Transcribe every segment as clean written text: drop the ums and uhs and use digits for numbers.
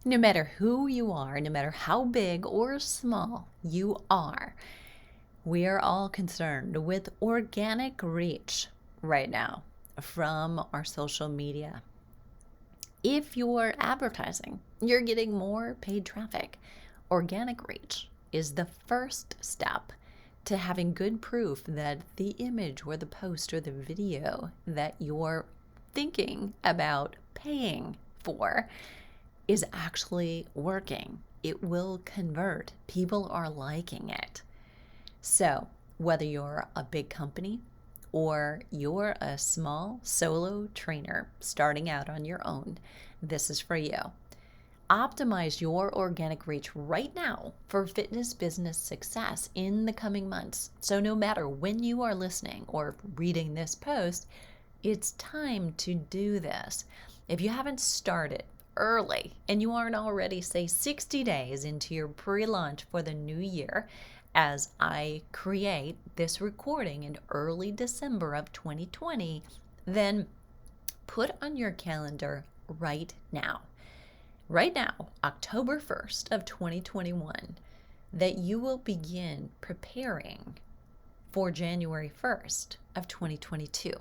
No matter who you are, no matter how big or small you are, we are all concerned with organic reach right now from our social media. If you're advertising, you're getting more paid traffic. Organic reach is the first step to having good proof that the image or the post or the video that you're thinking about paying for is actually working. It will convert. People are liking it. So, whether you're a big company or you're a small solo trainer starting out on your own, this is for you. Optimize your organic reach right now for fitness business success in the coming months. So, no matter when you are listening or reading this post, it's time to do this. If you haven't started early and you aren't already, say, 60 days into your pre-launch for the new year, as I create this recording in early December of 2020, then put on your calendar right now, October 1st of 2021, that you will begin preparing for January 1st of 2022.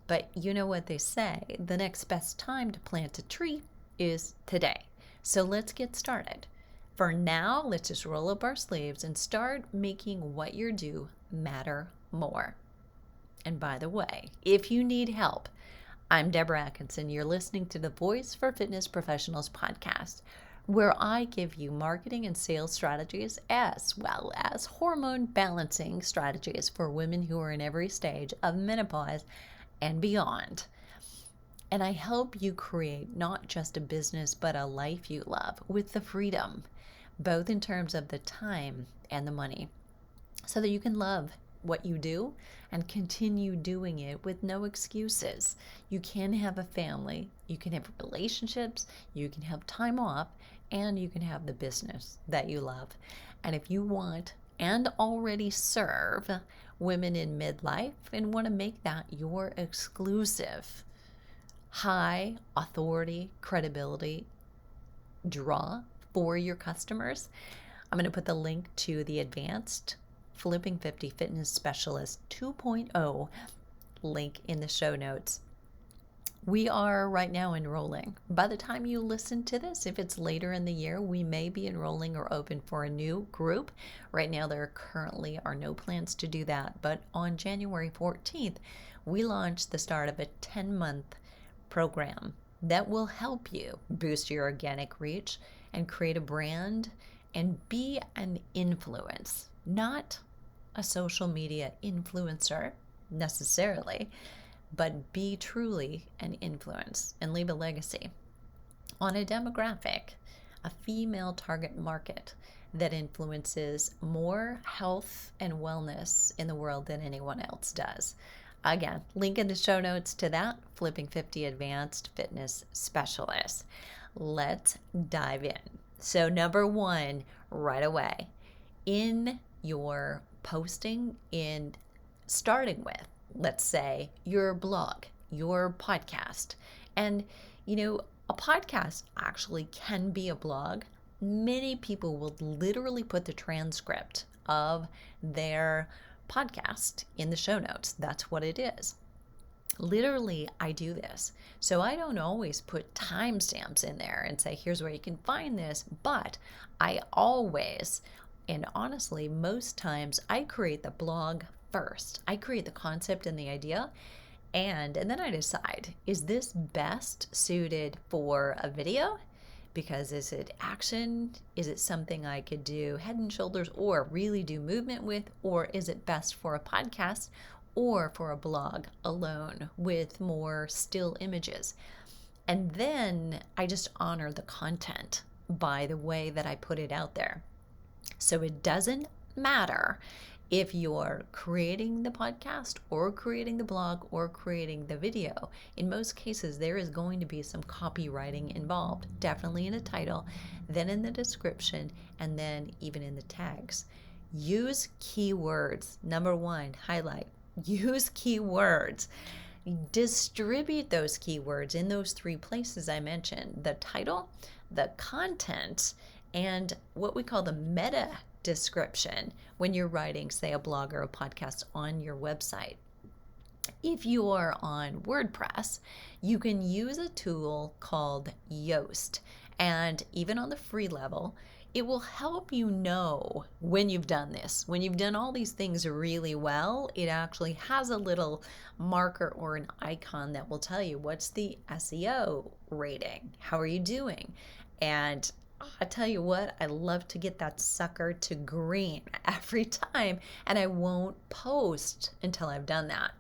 But you know what they say, the next best time to plant a tree is today. So let's get started. For now, let's just roll up our sleeves and start making what you do matter more. And by the way, if you need help, I'm Deborah Atkinson. You're listening to the Voice for Fitness Professionals podcast, where I give you marketing and sales strategies as well as hormone balancing strategies for women who are in every stage of menopause and beyond. And I help you create not just a business, but a life you love with the freedom, both in terms of the time and the money, so that you can love what you do and continue doing it with no excuses. You can have a family, you can have relationships, you can have time off, and you can have the business that you love. And if you want and already serve women in midlife and want to make that your exclusive high authority, credibility draw for your customers, I'm going to put the link to the Advanced Flipping 50 Fitness Specialist 2.0 link in the show notes. We are right now enrolling. By the time you listen to this, if it's later in the year, we may be enrolling or open for a new group. Right now, there currently are no plans to do that. But on January 14th, we launched the start of a 10-month program that will help you boost your organic reach and create a brand and be an influence, not a social media influencer necessarily, but be truly an influence and leave a legacy on a demographic, a female target market that influences more health and wellness in the world than anyone else does. Again, link in the show notes to that, Flipping 50 Advanced Fitness Specialist. Let's dive in. So number one, right away, in your posting, in starting with, let's say, your blog, your podcast. And, a podcast actually can be a blog. Many people will literally put the transcript of their podcast in the show notes. That's what it is. Literally, I do this. So I don't always put timestamps in there and say, here's where you can find this. But I always, and honestly, most times, I create the blog first. I create the concept and the idea, and then I decide, is this best suited for a video? Because is it action? Is it something I could do head and shoulders or really do movement with? Or is it best for a podcast or for a blog alone with more still images? And then I just honor the content by the way that I put it out there. So it doesn't matter if you're creating the podcast or creating the blog or creating the video. In most cases, there is going to be some copywriting involved, definitely in the title, then in the description, and then even in the tags. Use keywords. Number one, highlight. Use keywords. Distribute those keywords in those three places I mentioned: the title, the content, and what we call the meta description when you're writing, say, a blog or a podcast on your website. If you are on WordPress, you can use a tool called Yoast. And even on the free level, it will help you know when you've done this. When you've done all these things really well, it actually has a little marker or an icon that will tell you what's the SEO rating, how are you doing? And I tell you what, I love to get that sucker to green every time, and I won't post until I've done that.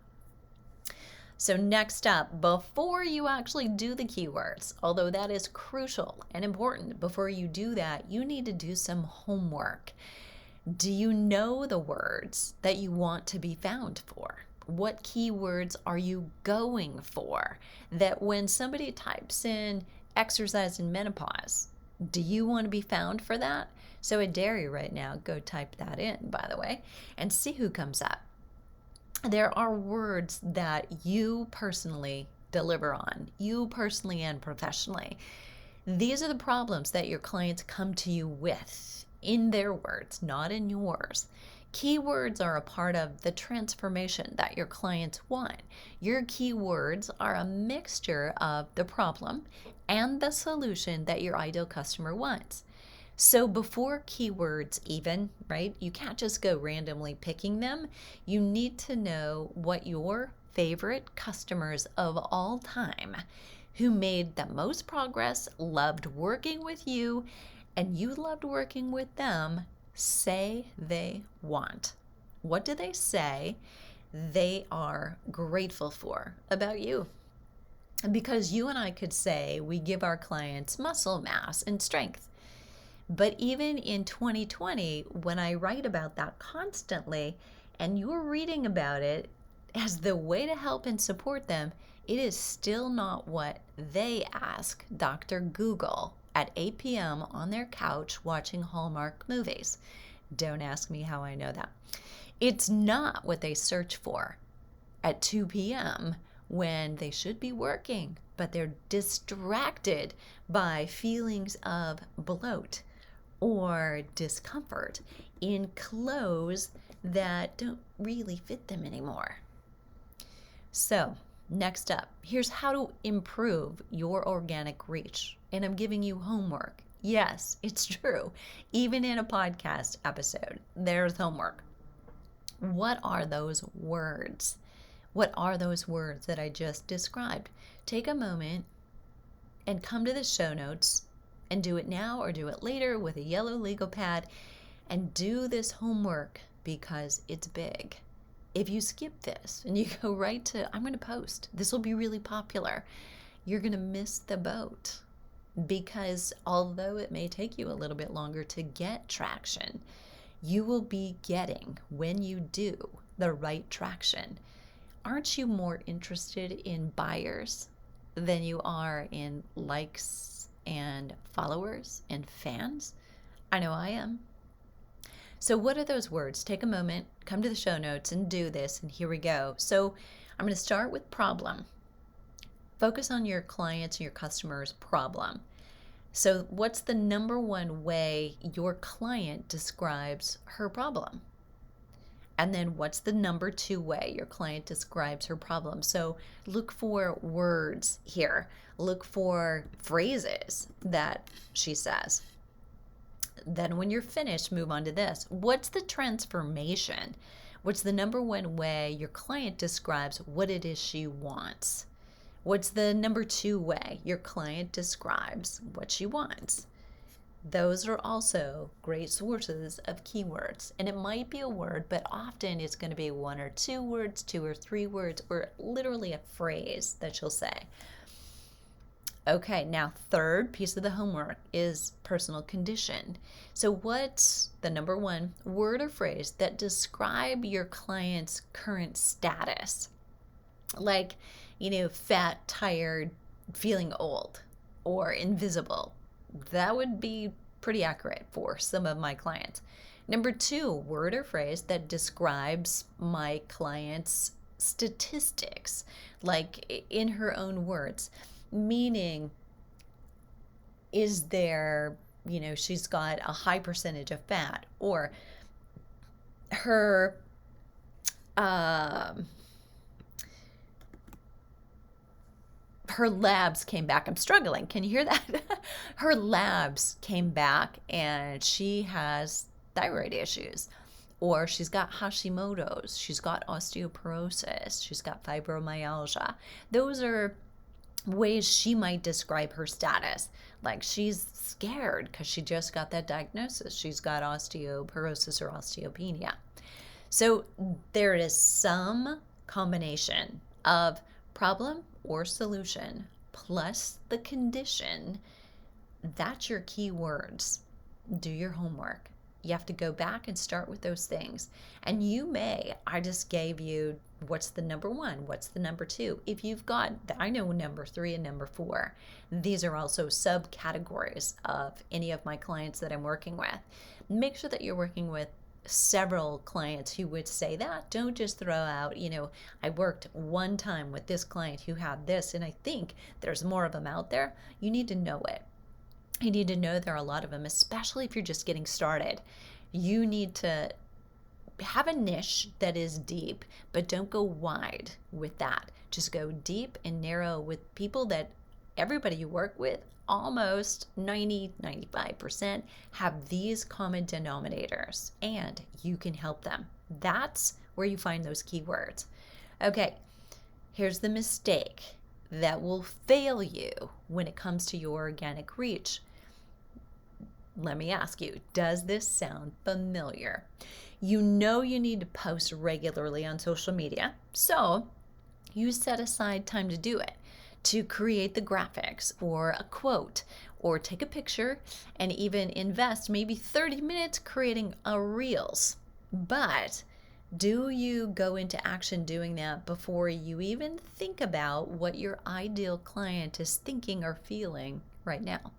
So next up, before you actually do the keywords, although that is crucial and important, before you do that, you need to do some homework. Do you know the words that you want to be found for? What keywords are you going for? That when somebody types in exercise in menopause, do you want to be found for that? So I dare you right now, go type that in, by the way, and see who comes up. There are words that you personally deliver on, you personally and professionally. These are the problems that your clients come to you with in their words, not in yours. Keywords are a part of the transformation that your clients want. Your keywords are a mixture of the problem and the solution that your ideal customer wants. So before keywords even, right, you can't just go randomly picking them. You need to know what your favorite customers of all time who made the most progress, loved working with you, and you loved working with them, say they want. What do they say they are grateful for about you? Because you and I could say we give our clients muscle mass and strength. But even in 2020, when I write about that constantly, and you're reading about it as the way to help and support them, it is still not what they ask Dr. Google at 8 p.m. on their couch watching Hallmark movies. Don't ask me how I know that. It's not what they search for at 2 p.m. when they should be working, but they're distracted by feelings of bloat or discomfort in clothes that don't really fit them anymore. So, next up, here's how to improve your organic reach. And I'm giving you homework. Yes, it's true. Even in a podcast episode, there's homework. What are those words? What are those words that I just described? Take a moment and come to the show notes and do it now or do it later with a yellow legal pad and do this homework because it's big. If you skip this and you go right to, I'm going to post, this will be really popular, you're going to miss the boat, because although it may take you a little bit longer to get traction, you will be getting, when you do, the right traction. Aren't you more interested in buyers than you are in likes and followers and fans? I know I am. So what are those words? Take a moment, come to the show notes and do this, and here we go. So I'm going to start with problem. Focus on your clients and your customers' problem. So what's the number one way your client describes her problem? And then what's the number two way your client describes her problem? So look for words here. Look for phrases that she says. Then when you're finished, move on to this. What's the transformation? What's the number one way your client describes what it is she wants? What's the number two way your client describes what she wants? Those are also great sources of keywords. And it might be a word, but often it's going to be one or two words, two or three words, or literally a phrase that you'll say. Okay, now third piece of the homework is personal condition. So what's the number one word or phrase that describe your client's current status? Like, fat, tired, feeling old, or invisible. That would be pretty accurate for some of my clients. Number two, word or phrase that describes my client's statistics, like in her own words, meaning, is there, she's got a high percentage of fat, or her um, her labs came back. I'm struggling. Can you hear that? Her labs came back and she has thyroid issues, or she's got Hashimoto's, she's got osteoporosis, she's got fibromyalgia. Those are ways she might describe her status. Like, she's scared because she just got that diagnosis. She's got osteoporosis or osteopenia. So there is some combination of problem or solution plus the condition. That's your key words. Do your homework. You have to go back and start with those things. And I just gave you what's the number one, what's the number two. If you've got, I know number 3 and number 4. These are also subcategories of any of my clients that I'm working with. Make sure that you're working with several clients who would say that. Don't just throw out, I worked one time with this client who had this, and I think there's more of them out there. You need to know it. You need to know there are a lot of them, especially if you're just getting started. You need to have a niche that is deep, but don't go wide with that. Just go deep and narrow with people that everybody you work with, almost 95% have these common denominators, and you can help them. That's where you find those keywords. Okay, here's the mistake that will fail you when it comes to your organic reach. Let me ask you, does this sound familiar? You need to post regularly on social media, so you set aside time to do it, to create the graphics or a quote, or take a picture and even invest maybe 30 minutes creating a reels. But do you go into action doing that before you even think about what your ideal client is thinking or feeling right now?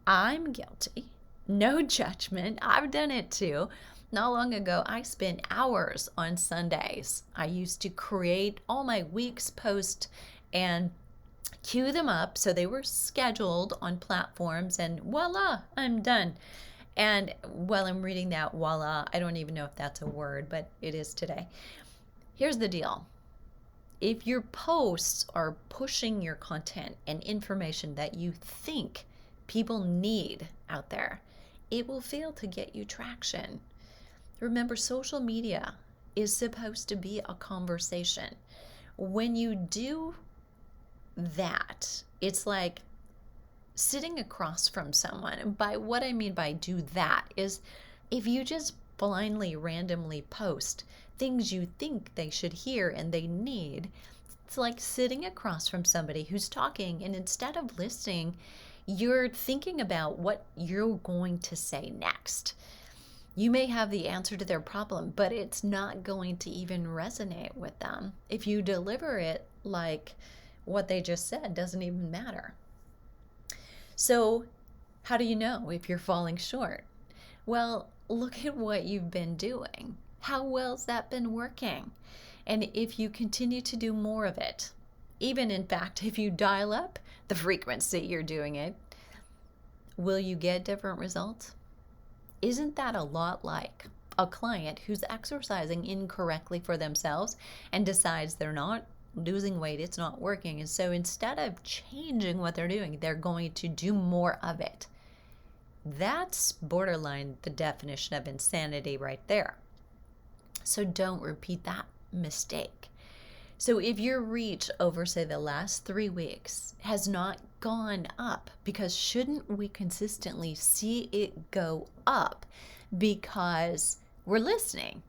I'm guilty. No judgment. I've done it too. Not long ago, I spent hours on Sundays. I used to create all my week's posts and queue them up so they were scheduled on platforms, and voila, I'm done. And while I'm reading that voila, I don't even know if that's a word, but it is today. Here's the deal. If your posts are pushing your content and information that you think people need out there, it will fail to get you traction. Remember, social media is supposed to be a conversation. When you do that, it's like sitting across from someone. And by what I mean by do that is, if you just blindly, randomly post things you think they should hear and they need, it's like sitting across from somebody who's talking, and instead of listening, you're thinking about what you're going to say next. You may have the answer to their problem, but it's not going to even resonate with them. If you deliver it like what they just said, doesn't even matter. So how do you know if you're falling short? Well, look at what you've been doing. How well's that been working? And if you continue to do more of it, even in fact, if you dial up the frequency you're doing it, will you get different results? Isn't that a lot like a client who's exercising incorrectly for themselves and decides they're not losing weight, it's not working, and so instead of changing what they're doing, they're going to do more of it? That's borderline the definition of insanity right there. So don't repeat that mistake. So if your reach over, say, the last 3 weeks has not gone up, because shouldn't we consistently see it go up? Because we're listening,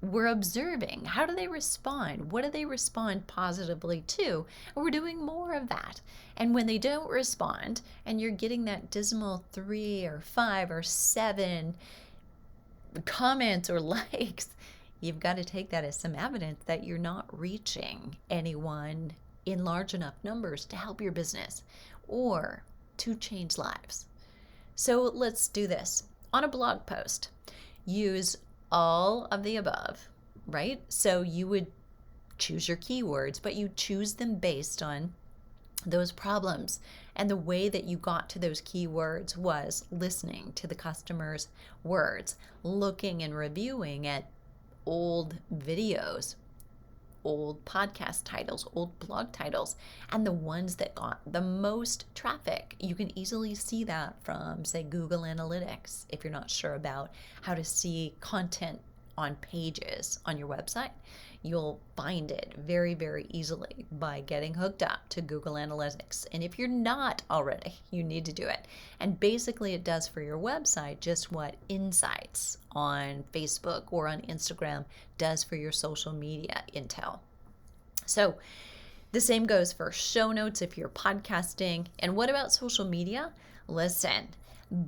we're observing. How do they respond? What do they respond positively to? And we're doing more of that. And when they don't respond, and you're getting that dismal 3 or 5 or 7 comments or likes, you've got to take that as some evidence that you're not reaching anyone in large enough numbers to help your business or to change lives. So let's do this. On a blog post, use all of the above, right? So you would choose your keywords, but you choose them based on those problems. And the way that you got to those keywords was listening to the customer's words, looking and reviewing at old videos, old podcast titles, old blog titles, and the ones that got the most traffic. You can easily see that from, say, Google Analytics. If you're not sure about how to see content on pages on your website, you'll find it very, very easily by getting hooked up to Google Analytics. And if you're not already, you need to do it. And basically it does for your website just what Insights on Facebook or on Instagram does for your social media intel. So the same goes for show notes if you're podcasting. And what about social media? Listen,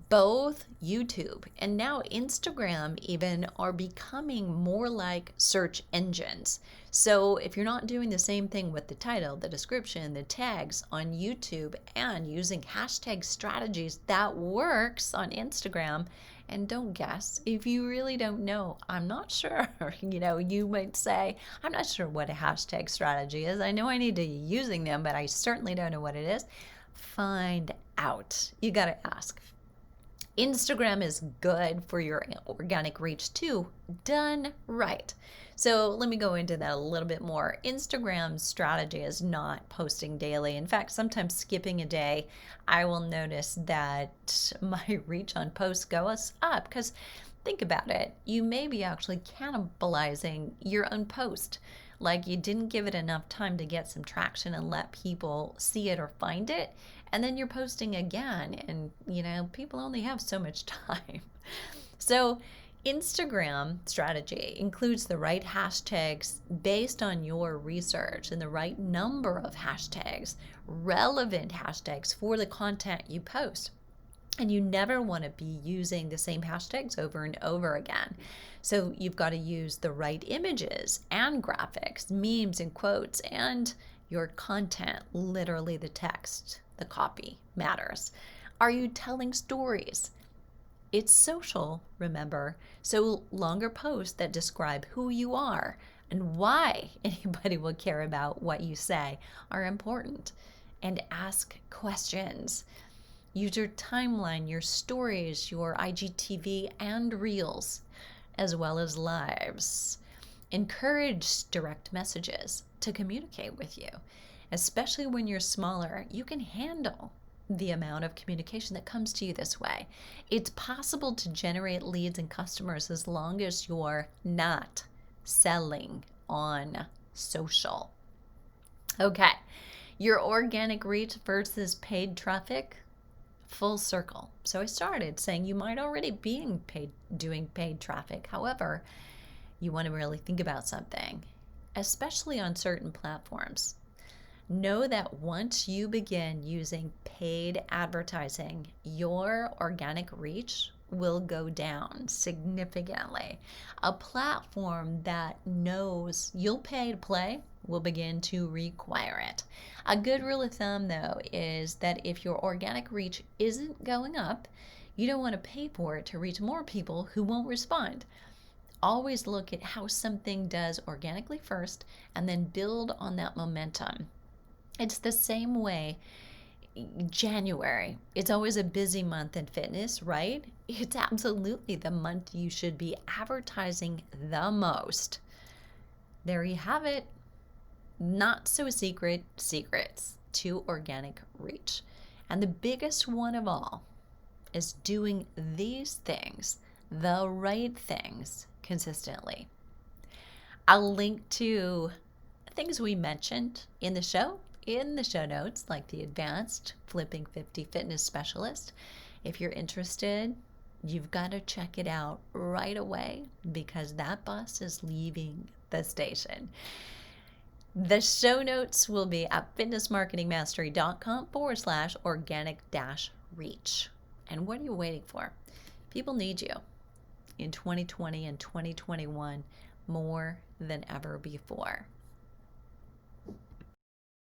both YouTube and now Instagram even are becoming more like search engines. So if you're not doing the same thing with the title, the description, the tags on YouTube and using hashtag strategies, that works on Instagram. And don't guess if you really don't know. I'm not sure. You might say, I'm not sure what a hashtag strategy is. I know I need to be using them, but I certainly don't know what it is. Find out. You got to ask. Instagram is good for your organic reach too, done right. So let me go into that a little bit more. Instagram's strategy is not posting daily. In fact, sometimes skipping a day, I will notice that my reach on posts goes up because think about it. You may be actually cannibalizing your own post. Like you didn't give it enough time to get some traction and let people see it or find it. And then you're posting again and, people only have so much time. So Instagram strategy includes the right hashtags based on your research and the right number of hashtags, relevant hashtags for the content you post. And you never want to be using the same hashtags over and over again. So you've got to use the right images and graphics, memes and quotes, and your content, literally the text, the copy matters. Are you telling stories? It's social, remember. So longer posts that describe who you are and why anybody will care about what you say are important. And ask questions. Use your timeline, your stories, your IGTV and reels, as well as lives. Encourage direct messages to communicate with you. Especially when you're smaller, you can handle the amount of communication that comes to you this way. It's possible to generate leads and customers as long as you're not selling on social. Okay, your organic reach versus paid traffic. Full circle. So I started saying you might already be doing paid traffic. However, you want to really think about something, especially on certain platforms. Know that once you begin using paid advertising, your organic reach will go down significantly. A platform that knows you'll pay to play will begin to require it. A good rule of thumb, though, is that if your organic reach isn't going up, you don't want to pay for it to reach more people who won't respond. Always look at how something does organically first and then build on that momentum. It's the same way. January, it's always a busy month in fitness, right? It's absolutely the month you should be advertising the most. There you have it. Not so secret secrets to organic reach. And the biggest one of all is doing these things, the right things, consistently. I'll link to things we mentioned in the show notes, like the Advanced Flipping 50 Fitness Specialist. If you're interested, you've got to check it out right away because that bus is leaving the station. The show notes will be at fitnessmarketingmastery.com/organic-reach. And what are you waiting for? People need you in 2020 and 2021 more than ever before.